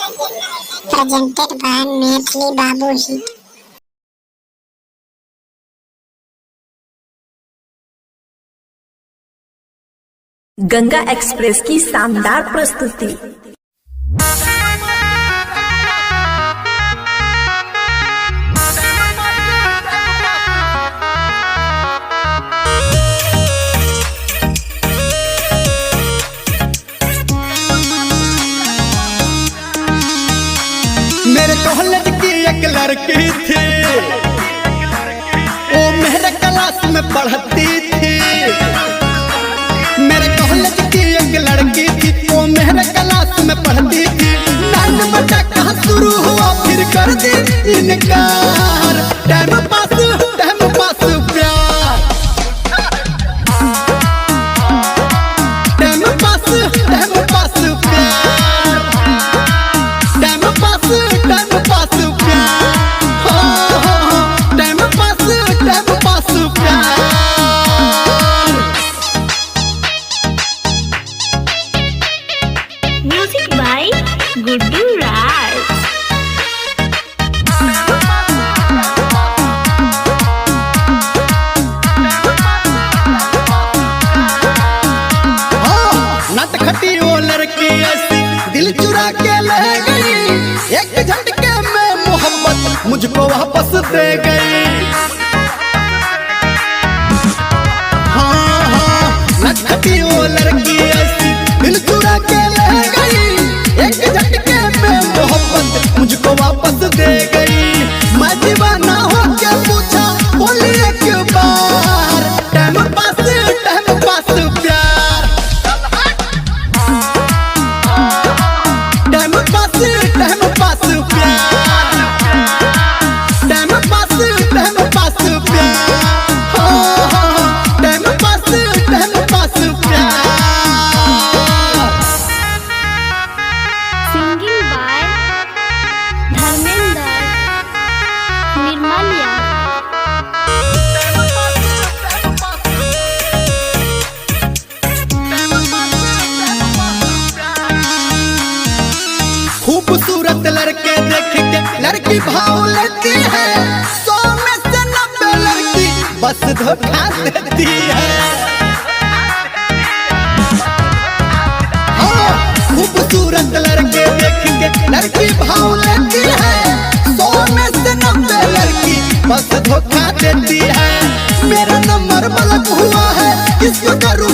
presented by Maithili Babu Hit। Ganga express की शानदार प्रस्तुति। मेरे कॉलेज की एक लड़की थी, वो मेरे क्लास में पढ़ती थी। मेरे कॉलेज की एक लड़की थी, वो मेरे क्लास में पढ़ती थी। 9 बजे कहाँ शुरू हुआ फिर कर दी इनकार। टाइम पास प्यार, टाइम पास प्यार, टाइम पास प्यार, टाइम पास प्यार। म्यूजिक बाय गुड्डू राज। नटखटी वो लड़की ऐसी दिल चुरा के ले गई, एक झटके में मोहब्बत मुझको वापस दे गई। हाँ, नटखटी वो लड़की ऐसी दिल चुरा के ले गई, एक झटके में मोहब्बत मुझको वापस दे गई। मैं दीवाना हो के पूछा बोली एक बार, टाइम पास प्यार, टाइम पास प्यार, टाइम पास प्यार, टाइम पास प्यार। Singing by Dharmendra Nirmaliya. खूबसूरत लड़के देख के लड़की भाव लेती है, 100 में से 90 लड़की बस धोखा देती है। हाँ, खूबसूरत लड़के देख के लड़की भाव लेती है, 100 में से 90 लड़की बस धोखा देती है। मेरा नंबर ब्लॉक हुआ है, किसको करूँ